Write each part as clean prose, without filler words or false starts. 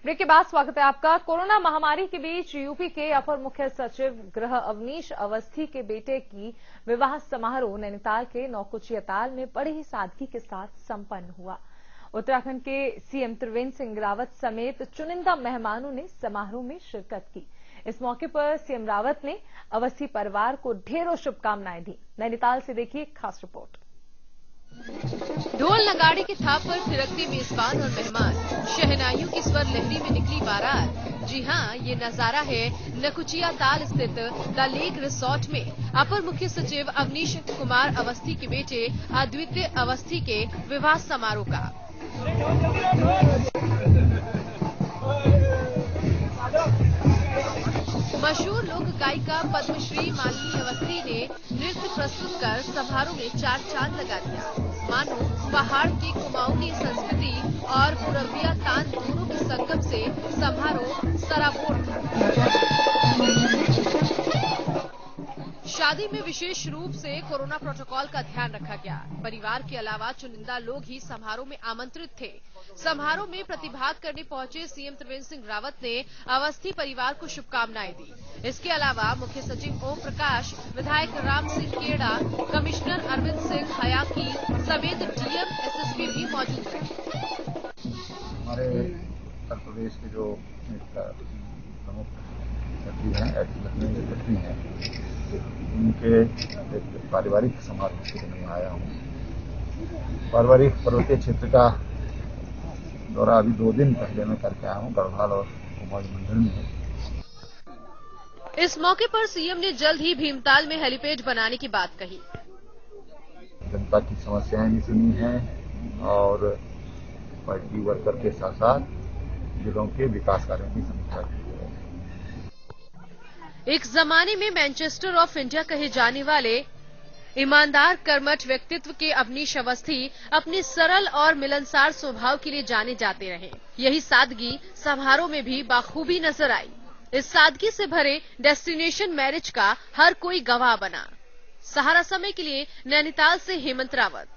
Break के बाद स्वागत है आपका। कोरोना महामारी के बीच यूपी के अपर मुख्य सचिव गृह अवनीश अवस्थी के बेटे की विवाह समारोह नैनीताल के नौकुचिया ताल में बड़ी ही सादगी के साथ संपन्न हुआ। उत्तराखंड के सीएम त्रिवेंद्र सिंह रावत समेत चुनिंदा मेहमानों ने समारोह में शिरकत की। इस मौके पर सीएम रावत ने अवस्थी परिवार को ढेरों शुभकामनाएं दी। नैनीताल से देखिए खास रिपोर्ट। ढोल नगाड़े के थाप पर थिरकते मेजबान और मेहमान, शहनाइयों की स्वर लहरी में निकली बारात। जी हां, ये नजारा है नकुचिया ताल स्थित द लेक रिसोर्ट में अपर मुख्य सचिव अवनीश कुमार अवस्थी के बेटे अद्वितीय अवस्थी के विवाह समारोह का। मशहूर लोक गायिका पद्मश्री मालिनी अवस्थी ने नृत्य प्रस्तुत कर समारोह में चार चांद लगा दिया। मानो पहाड़ की कुमाऊनी संस्कृति और पूरबिया तान दोनों के संगम से समारोह सराबोर था। शादी में विशेष रूप से कोरोना प्रोटोकॉल का ध्यान रखा गया। परिवार के अलावा चुनिंदा लोग ही समारोह में आमंत्रित थे। समारोह में प्रतिभाग करने पहुंचे सीएम त्रिवेंद्र सिंह रावत ने अवस्थी परिवार को शुभकामनाएं दी। इसके अलावा मुख्य सचिव ओम प्रकाश, विधायक राम सिंह केड़ा, कमिश्नर अरविंद सिंह हयाकी समेत डीएम, एसएसपी भी मौजूद थे। हमारे उत्तर प्रदेश के जो प्रमुख सचिव हैं, उनके एक पारिवारिक समारोह के लिए मैं आया हूँ। पारिवारिक पर्वतीय क्षेत्र का दौरा अभी 2 दिन पहले मैं करके आया हूँ, गढ़वाल और कुमाऊं मंडल में। इस मौके पर सीएम ने जल्द ही भीमताल में हेलीपैड बनाने की बात कही। जनता की समस्याएं भी सुनी हैं और पार्टी वर्कर के साथ साथ जिलों के विकास कार्यों की समीक्षा की है। एक जमाने में मैनचेस्टर ऑफ इंडिया कहे जाने वाले ईमानदार कर्मठ व्यक्तित्व के अवनीश अवस्थी अपने सरल और मिलनसार स्वभाव के लिए जाने जाते रहे। यही सादगी समारोह में भी बाखूबी नजर आई। इस सादगी से भरे डेस्टिनेशन मैरिज का हर कोई गवाह बना। सहारा समय के लिए नैनीताल से हेमंत रावत।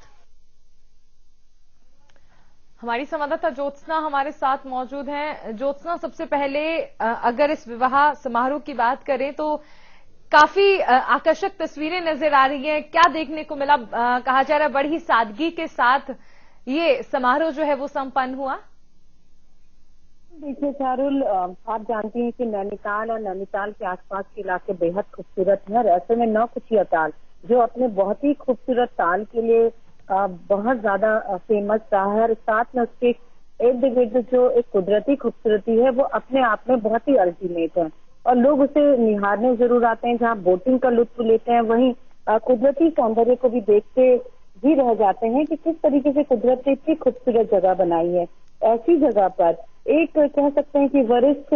हमारी संवाददाता ज्योत्सना हमारे साथ मौजूद हैं। ज्योत्सना, सबसे पहले अगर इस विवाह समारोह की बात करें तो काफी आकर्षक तस्वीरें नजर आ रही हैं। क्या देखने को मिला? कहा जा रहा है बड़ी सादगी के साथ ये समारोह जो है वो संपन्न हुआ। देखिए चारुल, आप जानती हैं कि नैनीताल और नैनीताल के आसपास के इलाके बेहद खूबसूरत हैं और ऐसे में नौकुचिया ताल जो अपने बहुत ही खूबसूरत ताल के लिए बहुत ज्यादा फेमस रहा है और साथ में उसके इर्द गिर्द जो एक कुदरती खूबसूरती है वो अपने आप में बहुत ही अल्टीमेट है और लोग उसे निहारने जरूर आते हैं। जहाँ बोटिंग का लुत्फ लेते हैं वहीं कुदरती सौंदर्य को भी देखते भी रह जाते हैं कि किस तरीके से कुदरत ने इतनी खूबसूरत जगह बनाई है। ऐसी जगह पर एक कह सकते हैं कि वरिष्ठ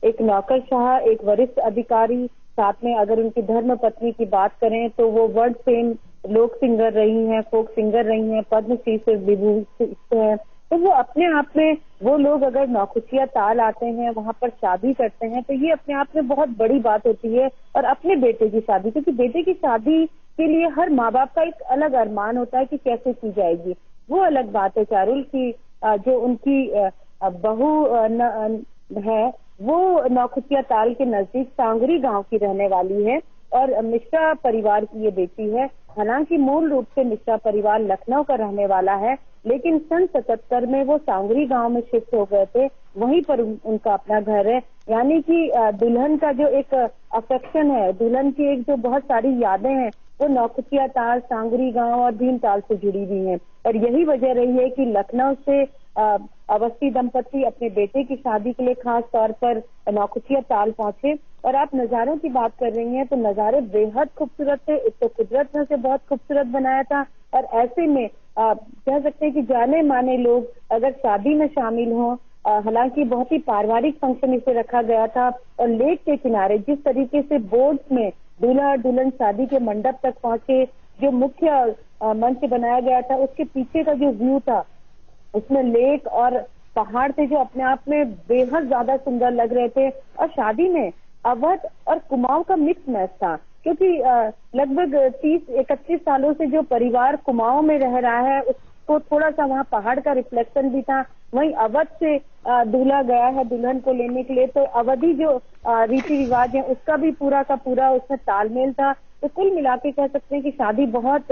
एक नौकरशाह, एक वरिष्ठ अधिकारी, साथ में अगर उनकी धर्म पत्नी की बात करें तो वो वर्ल्ड फेम लोक सिंगर रही हैं, फोक सिंगर रही हैं, पद्मश्री से विभूषित हैं। तो वो अपने आप में वो लोग अगर नौकुचिया ताल आते हैं, वहां पर शादी करते हैं तो ये अपने आप में बहुत बड़ी बात होती है। और अपने बेटे की शादी, क्योंकि बेटे की शादी के लिए हर माँ बाप का एक अलग अरमान होता है कि कैसे की जाएगी। वो अलग बात है चारुल की जो उनकी बहू है वो नौकुचिया ताल के नजदीक सांगरी गांव की रहने वाली है और मिश्रा परिवार की ये बेटी है। हालांकि मूल रूप से मिश्रा परिवार लखनऊ का रहने वाला है, लेकिन सन 77 में वो सांगरी गांव में शिफ्ट हो गए थे। वहीं पर उनका अपना घर है। यानी कि दुल्हन का जो एक अफेक्शन है, दुल्हन की एक जो बहुत सारी यादें हैं वो नौकुचिया ताल, सांगरी गांव और भीमताल से जुड़ी हुई हैं। और यही वजह रही है कि लखनऊ से अवस्थी दंपति अपने बेटे की शादी के लिए खास तौर पर नौकुचिया ताल पहुंचे। और आप नजारों की बात कर रही हैं तो नजारे बेहद खूबसूरत थे। एक तो कुदरत ने उसे बहुत खूबसूरत बनाया था और ऐसे में कह सकते हैं कि जाने माने लोग अगर शादी में शामिल हों, हालांकि बहुत ही पारिवारिक फंक्शन इसे रखा गया था और लेक के किनारे जिस तरीके से बोट्स में दूल्हा और दुल्हन शादी के मंडप तक पहुंचे, जो मुख्य मंच बनाया गया था उसके पीछे का जो व्यू था उसमें लेक और पहाड़ थे जो अपने आप में बेहद ज्यादा सुंदर लग रहे थे। और शादी में अवध और कुमाऊं का मिक्स मैच था, क्योंकि लगभग 30-31 सालों से जो परिवार कुमाऊं में रह रहा है उसको थोड़ा सा वहाँ पहाड़ का रिफ्लेक्शन भी था। वहीं अवध से दूल्हा गया है दुल्हन को लेने के लिए, तो अवधि जो रीति रिवाज है उसका भी पूरा का पूरा उसमें तालमेल था। तो कुल मिला के कह सकते हैं कि शादी बहुत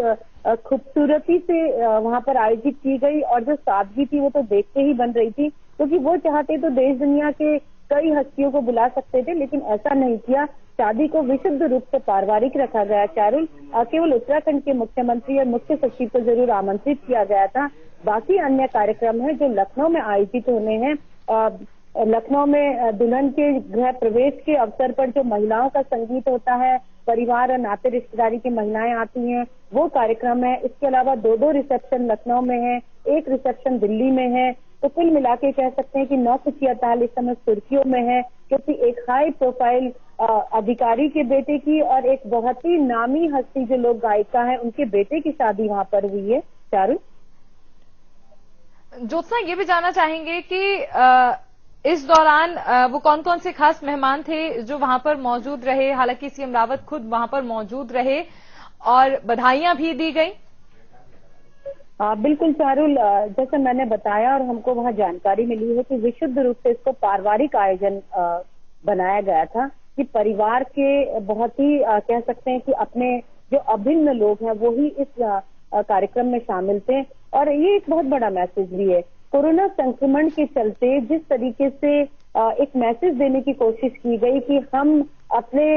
खूबसूरती से वहां पर आयोजित की गई, और जो सादगी थी वो तो देखते ही बन रही थी, क्योंकि वो चाहते तो देश दुनिया के कई हस्तियों को बुला सकते थे, लेकिन ऐसा नहीं किया। शादी को विशुद्ध रूप से पारिवारिक रखा गया। चारुल, केवल उत्तराखंड के मुख्यमंत्री और मुख्य सचिव को जरूर आमंत्रित किया गया था। बाकी अन्य कार्यक्रम है जो लखनऊ में आयोजित होने हैं। लखनऊ में दुल्हन के गृह प्रवेश के अवसर पर जो महिलाओं का संगीत होता है, परिवार और नाते रिश्तेदारी की महिलाएं आती हैं, वो कार्यक्रम है। इसके अलावा 2 रिसेप्शन लखनऊ में है, 1 रिसेप्शन दिल्ली में है। तो कुल मिला के कह सकते हैं कि नौकुचिया ताल इस समय सुर्खियों में है, क्योंकि एक हाई प्रोफाइल अधिकारी के बेटे की और एक बहुत ही नामी हस्ती जो लोक गायिका है उनके बेटे की शादी वहां पर हुई है। चारू, ज्योत्सना, ये भी जानना चाहेंगे कि इस दौरान वो कौन कौन से खास मेहमान थे जो वहां पर मौजूद रहे? हालांकि सीएम रावत खुद वहां पर मौजूद रहे और बधाइयां भी दी गई। बिल्कुल चारुल, जैसे मैंने बताया और हमको वहां जानकारी मिली है कि विशुद्ध रूप से इसको पारिवारिक आयोजन बनाया गया था, कि परिवार के बहुत ही कह सकते हैं कि अपने जो अभिन्न लोग हैं वो ही इस कार्यक्रम में शामिल थे। और ये एक बहुत बड़ा मैसेज भी है। कोरोना संक्रमण के चलते जिस तरीके से एक मैसेज देने की कोशिश की गई कि हम अपने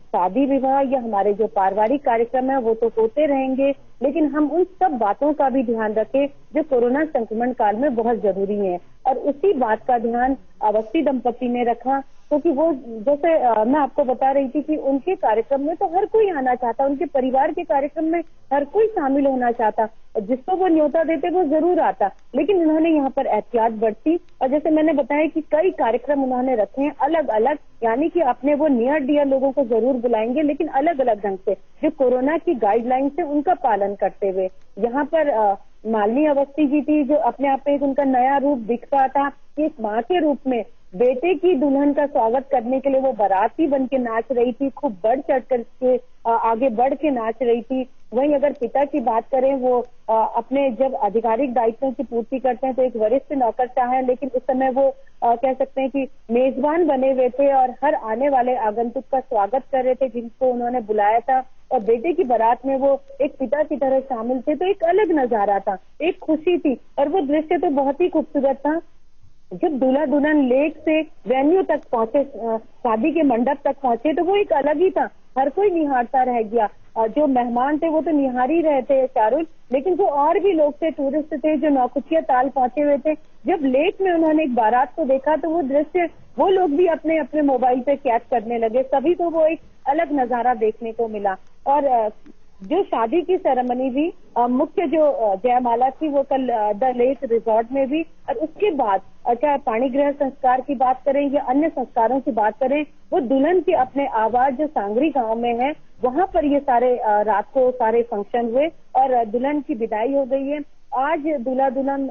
शादी विवाह या हमारे जो पारिवारिक कार्यक्रम है वो तो होते रहेंगे, लेकिन हम उन सब बातों का भी ध्यान रखें जो कोरोना संक्रमण काल में बहुत जरूरी है। और उसी बात का ध्यान अवस्थी दंपति ने रखा, क्योंकि वो जैसे मैं आपको बता रही थी कि उनके कार्यक्रम में तो हर कोई आना चाहता, उनके परिवार के कार्यक्रम में हर कोई शामिल होना चाहता, जिसको वो न्योता देते वो जरूर आता, लेकिन उन्होंने यहाँ पर एहतियात बरती। और जैसे मैंने बताया कि कई कार्यक्रम उन्होंने रखे हैं अलग अलग, यानी कि अपने वो नियर डियर लोगों को जरूर बुलाएंगे, लेकिन अलग अलग ढंग से जो कोरोना की गाइडलाइन से उनका पालन करते हुए। यहाँ पर मालिनी अवस्थी जी थी जो अपने आप में एक उनका नया रूप दिख रहा था कि एक माँ के रूप में बेटे की दुल्हन का स्वागत करने के लिए वो बाराती बन के नाच रही थी, खूब बढ़ चढ़ करके आगे बढ़ के नाच रही थी। वहीं अगर पिता की बात करें, वो अपने जब आधिकारिक दायित्वों की पूर्ति करते हैं तो एक वरिष्ठ नौकरशाह है, लेकिन उस समय वो कह सकते हैं कि मेजबान बने हुए थे और हर आने वाले आगंतुक का स्वागत कर रहे थे जिनको उन्होंने बुलाया था। और बेटे की बारात में वो एक पिता की तरह शामिल थे, तो एक अलग नजारा था, एक खुशी थी। और वो दृश्य तो बहुत ही खूबसूरत था। जब दूल्हा दुल्हन लेक से वेन्यू तक पहुंचे, शादी के मंडप तक पहुंचे, तो वो एक अलग ही था, हर कोई निहारता रह गया। जो मेहमान थे वो तो निहार ही रहे थे चारुल, लेकिन जो और भी लोग थे, टूरिस्ट थे जो नौकुचिया ताल पहुंचे हुए थे, जब लेक में उन्होंने एक बारात को देखा तो वो दृश्य वो लोग भी अपने अपने मोबाइल पे कैद करने लगे। सभी को वो एक अलग नजारा देखने को मिला। और जो शादी की सेरेमनी भी मुख्य जो जयमाला थी वो कल द लेक रिजॉर्ट में भी, और उसके बाद चाहे पाणिग्रह संस्कार की बात करें या अन्य संस्कारों की बात करें, वो दुल्हन के अपने आवास जो सांगरी गांव में है वहां पर ये सारे रात को सारे फंक्शन हुए और दुल्हन की विदाई हो गई है। आज दूल्हा दुल्हन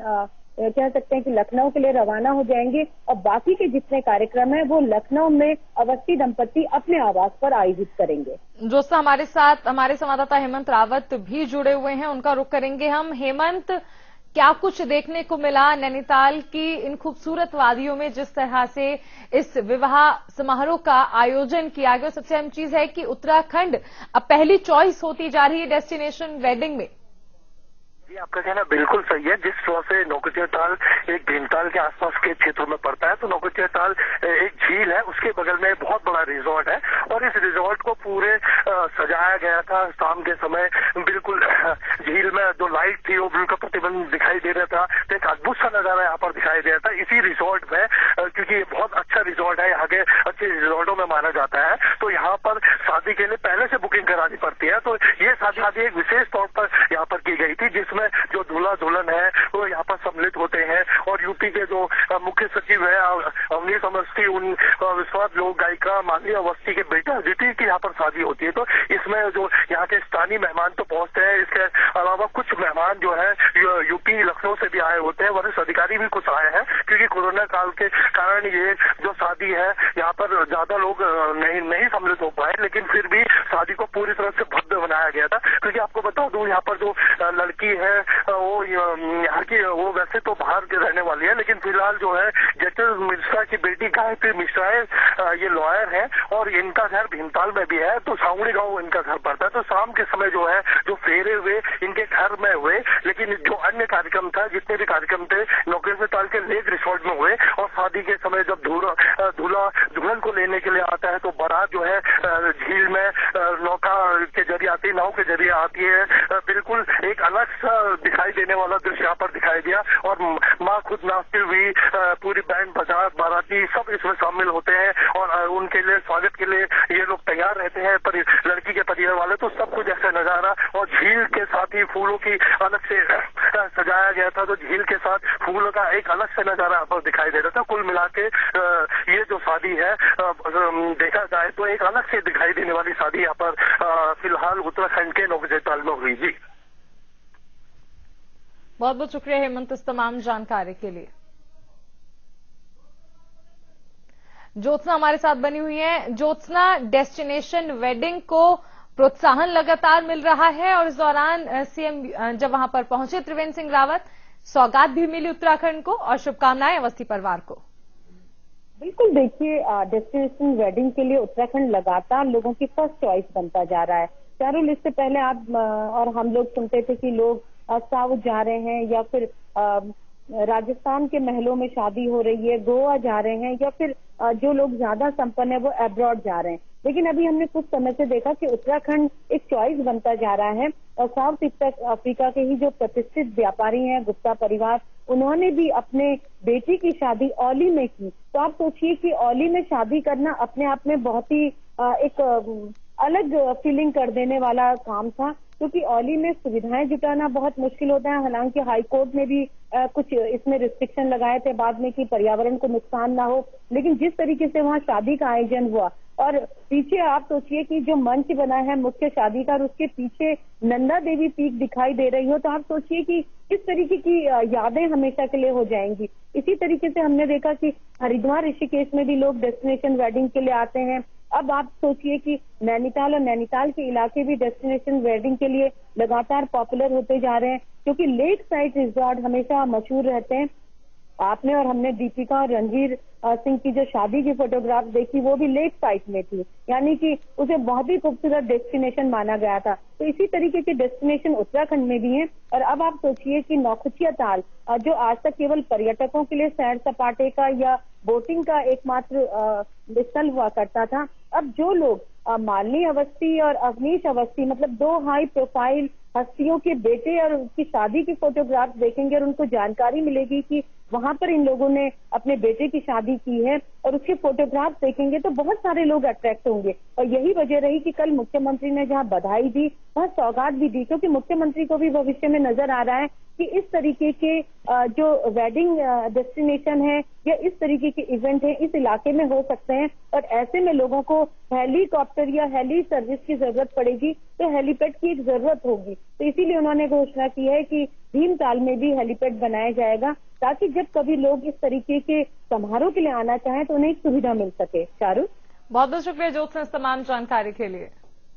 कह सकते हैं कि लखनऊ के लिए रवाना हो जाएंगे और बाकी के जितने कार्यक्रम है वो लखनऊ में अवस्थी दंपति अपने आवास पर आयोजित करेंगे। ज्योत्सना, हमारे साथ हमारे संवाददाता हेमंत रावत भी जुड़े हुए हैं, उनका रुख करेंगे हम। हेमंत, क्या कुछ देखने को मिला नैनीताल की इन खूबसूरत वादियों में जिस तरह से इस विवाह समारोह का आयोजन किया गया? सबसे अहम चीज है कि उत्तराखंड अब पहली चॉइस होती जा रही है डेस्टिनेशन वेडिंग में। आपका कहना बिल्कुल सही है। जिस तरह से नौकुचिया ताल एक भीमताल के आसपास के क्षेत्रों में पड़ता है, तो नौकुचिया ताल एक झील है, उसके बगल में बहुत बड़ा रिजॉर्ट है और इस रिजॉर्ट को पूरे सजाया गया था। शाम के समय बिल्कुल झील में जो लाइट थी वो बिल्कुल प्रतिबंध दिखाई दे रहा था, तो एक अद्भुत सा नजारा यहाँ पर दिखाई दे रहा था इसी रिजॉर्ट में, क्योंकि ये बहुत अच्छा रिजॉर्ट है, यहाँ के अच्छे रिजॉर्टों में माना जाता है। तो यहाँ पर शादी के लिए पहले से बुकिंग करानी पड़ती है। तो ये शादी एक विशेष तौर पर यहाँ पर की गई थी, जिसमें जो दूल्हा दुल्हन है वो यहाँ पर सम्मिलित होते हैं और यूपी के जो मुख्य सचिव है अवनीश अवस्थी, उन विश्वास लोक गायिका मालिनी अवस्थी के बेटे अदिति की यहाँ पर शादी होती है। तो इसमें जो यहाँ के स्थानीय मेहमान तो पहुंचते हैं, इसके अलावा कुछ मेहमान जो है यूपी लखनऊ से भी आए होते हैं, वरिष्ठ अधिकारी भी कुछ आए हैं, क्योंकि कोरोना काल के कारण ये जो शादी है यहाँ पर ज्यादा लोग नहीं सम्मिलित हो पाए, लेकिन फिर भी शादी को पूरी तरह से भव्य बनाया गया था। क्योंकि आपको बता दूं यहाँ पर जो लड़की है वो यहाँ की वो वैसे तो बाहर के रहने वाली है, लेकिन फिलहाल जो है जटिल मिश्रा की बेटी गायत्री मिश्रा है, ये लॉयर है और इनका घर भीमताल में भी है, तो सांगुड़ी गांव इनका घर पड़ता है। तो शाम के समय जो है जो फेरे हुए इनके घर में हुए, लेकिन जो अन्य कार्यक्रम था, जितने भी कार्यक्रम थे नौकेश्वर ताल के लेक रिसोर्ट में हुए। और शादी के समय जब दूल्हा दुल्हन को लेने के लिए आता है तो बारात जो है झील में नौका के जरिए आती है, नाव के जरिए आती है। बिल्कुल एक अलग सा दिखाई देने वाला दृश्य यहाँ पर दिखाई दिया और माँ खुद नाचती हुई, पूरी बैंड बजा बाराती सब इसमें शामिल होते हैं और उनके लिए स्वागत के लिए ये लोग तैयार रहते हैं। पर लड़की के परिवार वाले तो सब कुछ ऐसा नजारा और झील के साथ ही फूलों की अलग से सजाया गया था, तो झील के साथ फूलों का एक अलग से नजारा यहाँ पर दिखाई दे रहा था। कुल मिला के ये जो शादी है देखा जाए तो एक अलग से दिखाई देने वाली शादी यहाँ पर फिलहाल उत्तराखंड के नौकुचिया ताल में हुई। जी बहुत बहुत शुक्रिया हेमंत इस तमाम जानकारी के लिए। ज्योत्सना हमारे साथ बनी हुई है। ज्योत्सना, डेस्टिनेशन वेडिंग को प्रोत्साहन लगातार मिल रहा है और इस दौरान सीएम जब वहां पर पहुंचे त्रिवेंद्र सिंह रावत, सौगात भी मिली उत्तराखंड को और शुभकामनाएं अवस्थी परिवार को। बिल्कुल, देखिए डेस्टिनेशन वेडिंग के लिए उत्तराखंड लगातार लोगों की फर्स्ट चॉइस बनता जा रहा है। चारों इससे पहले आप और हम लोग सुनते थे कि लोग साउथ जा रहे हैं या फिर राजस्थान के महलों में शादी हो रही है, गोवा जा रहे हैं या फिर जो लोग ज्यादा संपन्न है वो अब्रॉड जा रहे हैं। लेकिन अभी हमने कुछ समय से देखा कि उत्तराखंड एक चॉइस बनता जा रहा है और साउथ अफ्रीका के ही जो प्रतिष्ठित व्यापारी हैं गुप्ता परिवार, उन्होंने भी अपने बेटी की शादी औली में की। तो आप सोचिए कि औली में शादी करना अपने आप में बहुत ही एक अलग फीलिंग कर देने वाला काम था, क्योंकि औली में सुविधाएं जुटाना बहुत मुश्किल होता है। हालांकि हाईकोर्ट ने भी कुछ इसमें रिस्ट्रिक्शन लगाए थे बाद में कि पर्यावरण को नुकसान ना हो, लेकिन जिस तरीके से वहां शादी का आयोजन हुआ और पीछे आप सोचिए कि जो मंच बना है मुख्य शादी का और उसके पीछे नंदा देवी पीक दिखाई दे रही हो, तो आप सोचिए कि किस तरीके की यादें हमेशा के लिए हो जाएंगी। इसी तरीके से हमने देखा कि हरिद्वार ऋषिकेश में भी लोग डेस्टिनेशन वेडिंग के लिए आते हैं। अब आप सोचिए कि नैनीताल और नैनीताल के इलाके भी डेस्टिनेशन वेडिंग के लिए लगातार पॉपुलर होते जा रहे हैं, क्योंकि लेक साइड रिजॉर्ट हमेशा मशहूर रहते हैं। आपने और हमने दीपिका और रणवीर सिंह की जो शादी की फोटोग्राफ देखी वो भी लेक साइड में थी, यानी कि उसे बहुत ही खूबसूरत डेस्टिनेशन माना गया था। तो इसी तरीके के डेस्टिनेशन उत्तराखंड में भी हैं। और अब आप सोचिए कि नौकुचिया ताल जो आज तक केवल पर्यटकों के लिए सैर सपाटे का या बोटिंग का एकमात्र स्थल हुआ करता था, अब जो लोग मालिनी अवस्थी और अवनीश अवस्थी मतलब दो हाई प्रोफाइल हस्तियों के बेटे और उनकी शादी की फोटोग्राफ देखेंगे और उनको जानकारी मिलेगी कि वहां पर इन लोगों ने अपने बेटे की शादी की है और उसके फोटोग्राफ देखेंगे तो बहुत सारे लोग अट्रैक्ट होंगे। और यही वजह रही कि कल मुख्यमंत्री ने जहां बधाई दी वहां सौगात भी दी, क्योंकि मुख्यमंत्री को भी भविष्य में नजर आ रहा है कि इस तरीके के जो वेडिंग डेस्टिनेशन है या इस तरीके के इवेंट है इस इलाके में हो सकते हैं और ऐसे में लोगों को हेलीकॉप्टर या हेली सर्विस की जरूरत पड़ेगी, तो हेलीपैड की एक जरूरत होगी। तो इसीलिए उन्होंने घोषणा की है कि भीमताल में भी हेलीपैड बनाया जाएगा, ताकि जब कभी लोग इस तरीके के समारोह के लिए आना चाहें तो उन्हें एक सुविधा मिल सके। चारू, बहुत बहुत शुक्रिया ज्योत्सना इस तमाम जानकारी के लिए।